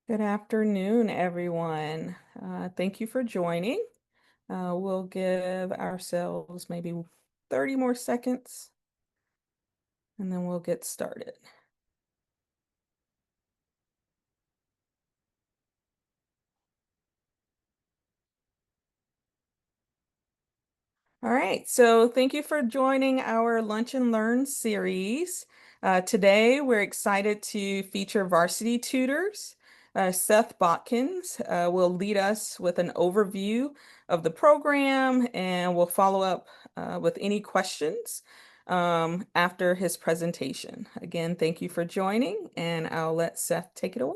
Good afternoon, everyone. Thank you for joining. We'll give ourselves maybe 30 more seconds and then we'll get started. All right, so thank you for joining our Lunch and Learn series. Today, we're excited to feature Varsity Tutors. Seth Botkins will lead us with an overview of the program and we'll follow up with any questions after his presentation. Again, thank you for joining, and I'll let Seth take it away.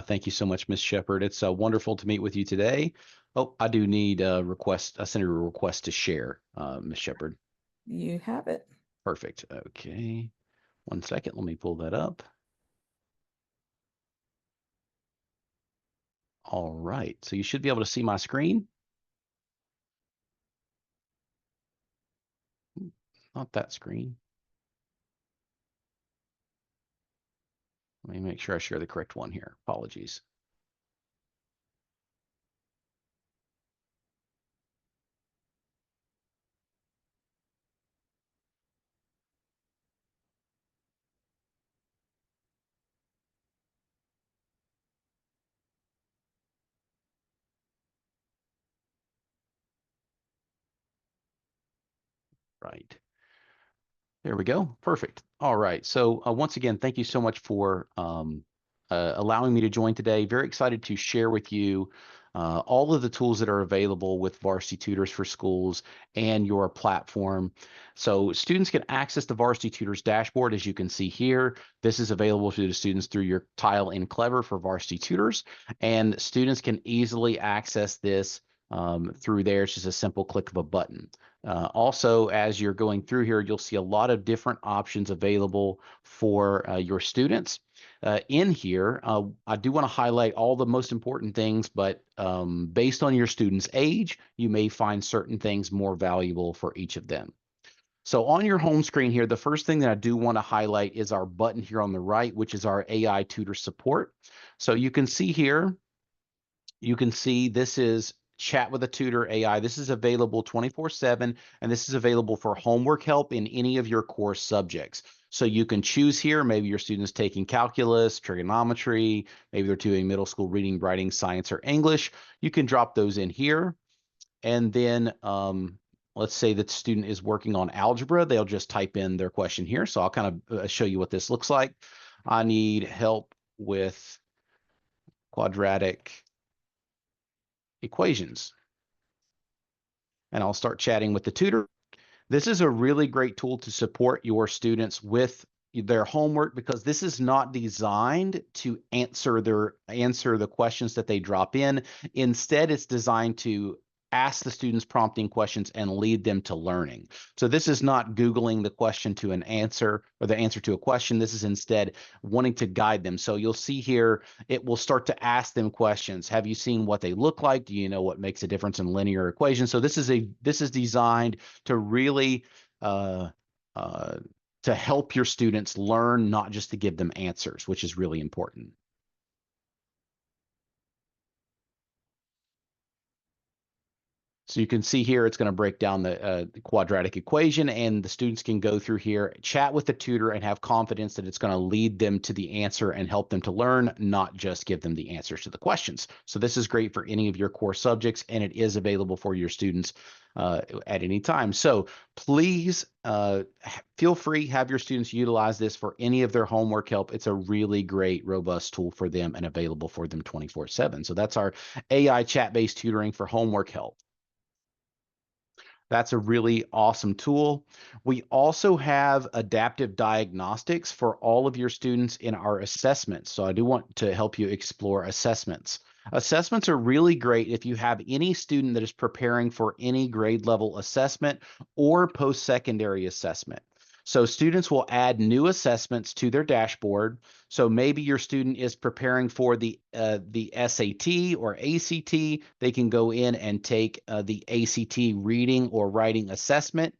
Thank you so much, Ms. Shepard. It's wonderful to meet with you today. Oh, I do need a request, a senator request to share, Ms. Shepard. You have it. Perfect. Okay. 1 second. Let me pull that up. All right. So you should be able to see my screen. Not that screen. Let me make sure I share the correct one here. Apologies. Right. There we go. Perfect. All right. So once again, thank you so much for allowing me to join today. Very excited to share with you all of the tools that are available with Varsity Tutors for Schools and your platform. So students can access the Varsity Tutors dashboard, as you can see here. This is available to the students through your tile in Clever for Varsity Tutors, and students can easily access this through there. It's just a simple click of a button. Also, as you're going through here, you'll see a lot of different options available for your students. In here, I do want to highlight all the most important things, but based on your student's age, you may find certain things more valuable for each of them. So on your home screen here, the first thing that I do want to highlight is our button here on the right, which is our AI tutor support. So you can see here, you can see this is Chat with a Tutor AI. This is available 24/7, and this is available for homework help in any of your core subjects. So you can choose here, maybe your student's taking calculus, trigonometry, maybe they're doing middle school reading, writing, science, or English. You can drop those in here. And then let's say that the student is working on algebra. They'll just type in their question here. So I'll kind of show you what this looks like. I need help with quadratic equations. And I'll start chatting with the tutor. This is a really great tool to support your students with their homework, because this is not designed to answer the questions that they drop in. Instead, it's designed to ask the students prompting questions and lead them to learning. So this is not Googling the question to an answer or the answer to a question. This is instead wanting to guide them. So you'll see here, it will start to ask them questions. Have you seen what they look like? Do you know what makes a difference in linear equations? So this is designed to really uh, uh, to help your students learn, not just to give them answers, which is really important. So you can see here, it's going to break down the quadratic equation, and the students can go through here, chat with the tutor, and have confidence that it's going to lead them to the answer and help them to learn, not just give them the answers to the questions. So this is great for any of your core subjects, and it is available for your students at any time. So please feel free, have your students utilize this for any of their homework help. It's a really great, robust tool for them and available for them 24/7. So that's our AI chat-based tutoring for homework help. That's a really awesome tool. We also have adaptive diagnostics for all of your students in our assessments. So I do want to help you explore assessments. Assessments are really great if you have any student that is preparing for any grade level assessment or post-secondary assessment. So students will add new assessments to their dashboard. So maybe your student is preparing for the SAT or ACT. They can go in and take the ACT reading or writing assessment.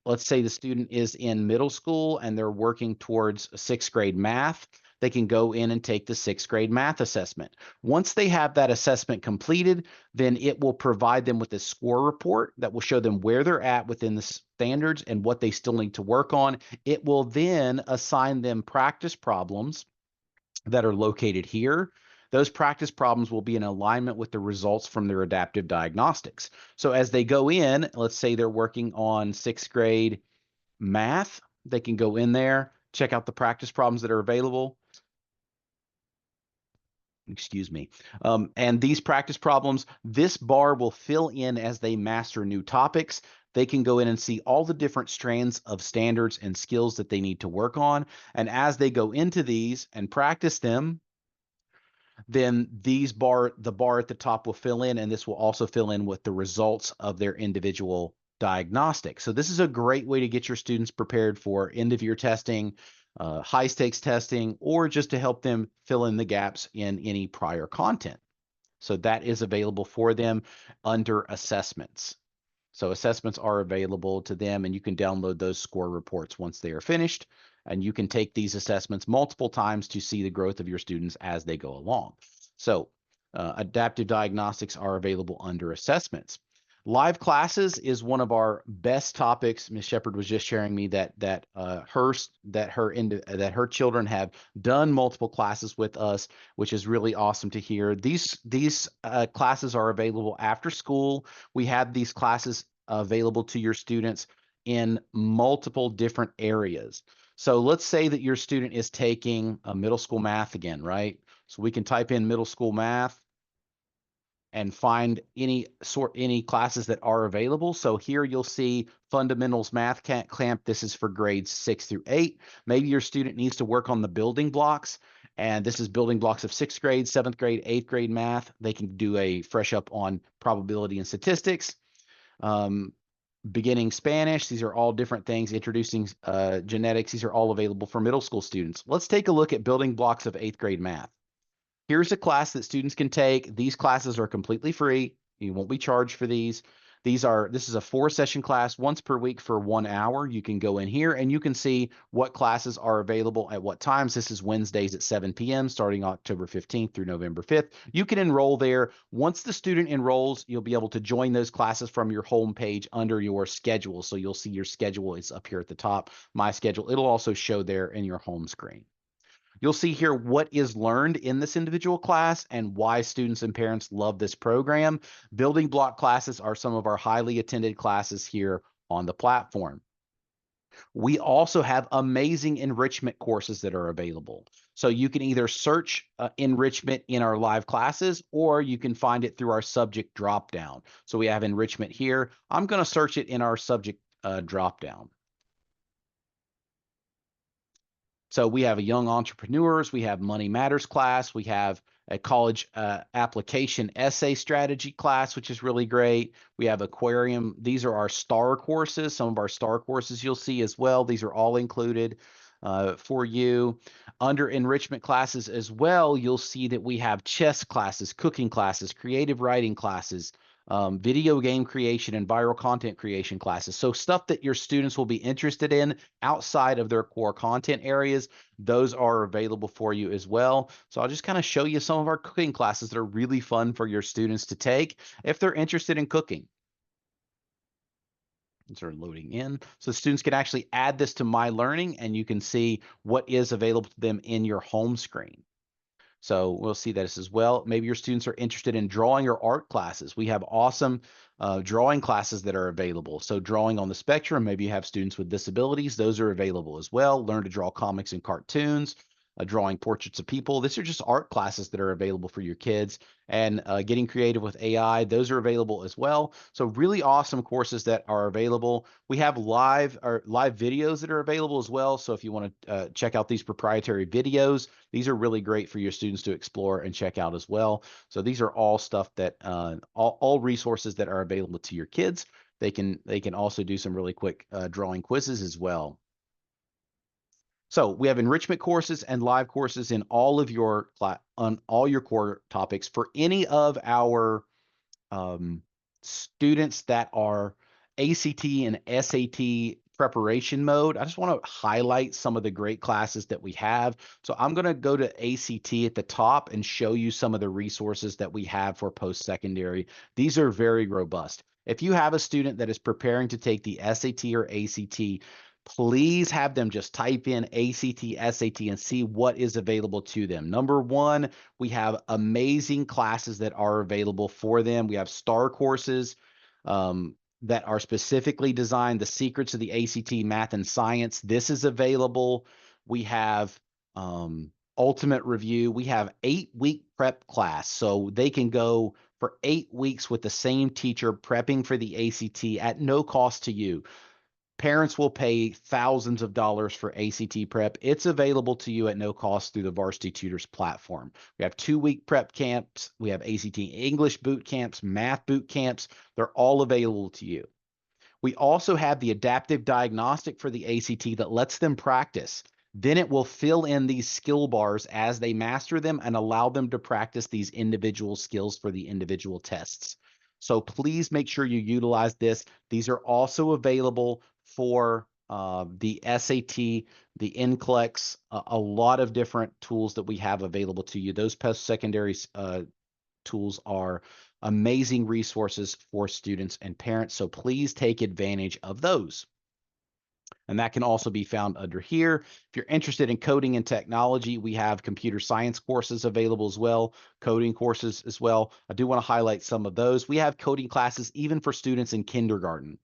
Let's say the student is in middle school and they're working towards sixth grade math. they can go in and take the sixth grade math assessment. Once they have that assessment completed, then it will provide them with a score report that will show them where they're at within the standards and what they still need to work on. It will then assign them practice problems that are located here. Those practice problems will be in alignment with the results from their adaptive diagnostics. So as they go in, let's say they're working on sixth grade math, they can go in there, check out the practice problems that are available. Excuse me. And these practice problems, this bar will fill in as they master new topics. They can go in and see all the different strands of standards and skills that they need to work on. And as they go into these and practice them, then the bar at the top will fill in, and this will also fill in with the results of their individual diagnostic. So this is a great way to get your students prepared for end of year testing, high stakes testing, or just to help them fill in the gaps in any prior content. So that is available for them under assessments. So assessments are available to them, and you can download those score reports once they are finished. And you can take these assessments multiple times to see the growth of your students as they go along. So adaptive diagnostics are available under assessments. Live classes is one of our best topics. Ms. Shepard was just sharing me that her children have done multiple classes with us, which is really awesome to hear. These classes are available after school. We have these classes available to your students in multiple different areas. So let's say that your student is taking a middle school math again, right? So we can type in middle school math and find any classes that are available. So here you'll see fundamentals math clamp. This is for grades 6 through 8. Maybe your student needs to work on the building blocks, and this is building blocks of 6th grade, 7th grade, 8th grade math. They can do a fresh up on probability and statistics. Beginning Spanish, these are all different things. Introducing genetics, these are all available for middle school students. Let's take a look at building blocks of 8th grade math. Here's a class that students can take. These classes are completely free. You won't be charged for these. This is a 4-session class once per week for 1 hour. You can go in here and you can see what classes are available at what times. This is Wednesdays at 7 p.m. starting October 15th through November 5th. You can enroll there. Once the student enrolls, you'll be able to join those classes from your home page under your schedule. So you'll see your schedule is up here at the top, my schedule. It'll also show there in your home screen. You'll see here what is learned in this individual class and why students and parents love this program. Building block classes are some of our highly attended classes here on the platform. We also have amazing enrichment courses that are available. So you can either search enrichment in our live classes, or you can find it through our subject dropdown. So we have enrichment here. I'm going to search it in our subject dropdown. So we have a young entrepreneurs, we have money matters class, we have a college application essay strategy class, which is really great. We have aquarium. These are our star courses. Some of our star courses you'll see as well. These are all included for you. Under enrichment classes as well, you'll see that we have chess classes, cooking classes, creative writing classes, video game creation and viral content creation classes. So stuff that your students will be interested in outside of their core content areas, those are available for you as well. So I'll just kind of show you some of our cooking classes that are really fun for your students to take if they're interested in cooking. These are loading in. So students can actually add this to My Learning, and you can see what is available to them in your home screen. So we'll see this as well. Maybe your students are interested in drawing or art classes. We have awesome drawing classes that are available. So drawing on the spectrum, maybe you have students with disabilities. Those are available as well. Learn to draw comics and cartoons, drawing portraits of people. These are just art classes that are available for your kids. And getting creative with AI, those are available as well. So really awesome courses that are available. We have live videos that are available as well. So if you want to check out these proprietary videos, these are really great for your students to explore and check out as well. So these are all stuff that all resources that are available to your kids. They can also do some really quick drawing quizzes as well. So we have enrichment courses and live courses in all of your on all your core topics for any of our students that are ACT and SAT preparation mode, I just want to highlight some of the great classes that we have. So I'm going to go to ACT at the top and show you some of the resources that we have for post-secondary. These are very robust. If you have a student that is preparing to take the SAT or ACT, please have them just type in ACT, SAT, and see what is available to them. Number one, we have amazing classes that are available for them. We have STAR courses that are specifically designed, the secrets of the ACT, math, and science. This is available. We have ultimate review. We have 8-week prep class. So they can go for 8 weeks with the same teacher prepping for the ACT at no cost to you. Parents will pay thousands of dollars for ACT prep. It's available to you at no cost through the Varsity Tutors platform. We have 2-week prep camps. We have ACT English boot camps, math boot camps. They're all available to you. We also have the adaptive diagnostic for the ACT that lets them practice. Then it will fill in these skill bars as they master them and allow them to practice these individual skills for the individual tests. So please make sure you utilize this. These are also available for the SAT, the NCLEX, a lot of different tools that we have available to you. Those post-secondary tools are amazing resources for students and parents. So please take advantage of those. And that can also be found under here. If you're interested in coding and technology, we have computer science courses available as well, coding courses as well. I do want to highlight some of those. We have coding classes even for students in kindergarten.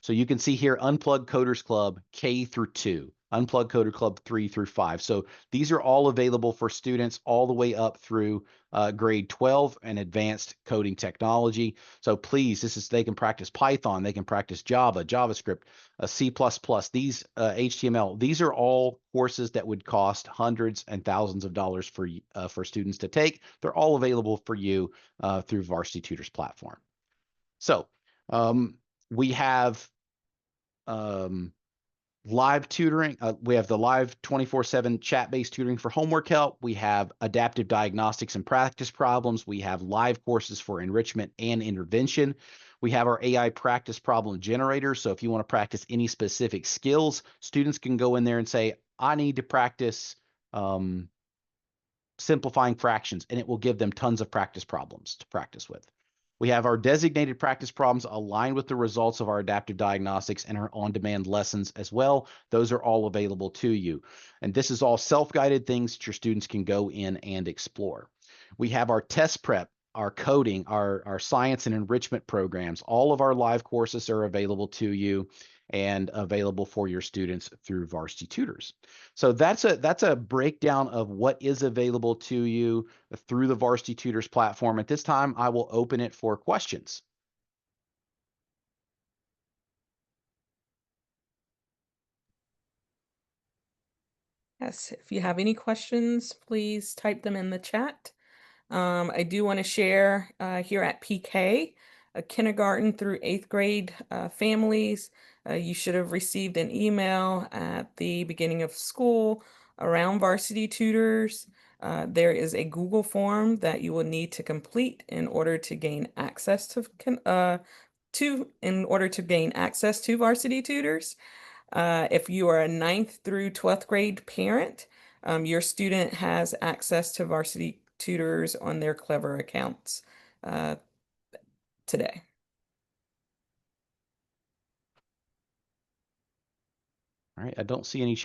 So you can see here, Unplugged Coders Club K through 2, Unplugged Coder Club 3 through 5. So these are all available for students all the way up through grade 12 and advanced coding technology. So please, they can practice Python, they can practice Java, JavaScript, C++, these HTML. These are all courses that would cost hundreds and thousands of dollars for students to take. They're all available for you through Varsity Tutors platform. So we have live tutoring. We have the live 24/7 chat-based tutoring for homework help. We have adaptive diagnostics and practice problems. We have live courses for enrichment and intervention. We have our AI practice problem generator. So if you want to practice any specific skills, students can go in there and say, I need to practice simplifying fractions, and it will give them tons of practice problems to practice with. We have our designated practice problems aligned with the results of our adaptive diagnostics and our on-demand lessons as well. Those are all available to you. And this is all self-guided things that your students can go in and explore. We have our test prep, our coding, our science and enrichment programs. All of our live courses are available to you and available for your students through Varsity Tutors. So that's a breakdown of what is available to you through the Varsity Tutors platform. At this time, I will open it for questions. Yes, if you have any questions, please type them in the chat. I do want to share here at PK, kindergarten through 8th grade families. You should have received an email at the beginning of school around Varsity Tutors. There is a Google form that you will need to complete in order to gain access to Varsity Tutors. If you are a 9th through 12th grade parent, your student has access to Varsity Tutors on their Clever accounts today. All right, I don't see any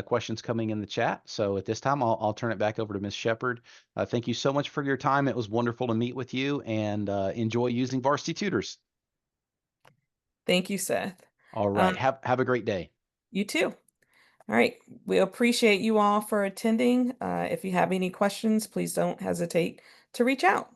questions coming in the chat. So at this time, I'll turn it back over to Ms. Shepard. Thank you so much for your time. It was wonderful to meet with you, and enjoy using Varsity Tutors. Thank you, Seth. All Um, right, have a great day. you too. All right. We appreciate you all for attending. If you have any questions, please don't hesitate to reach out.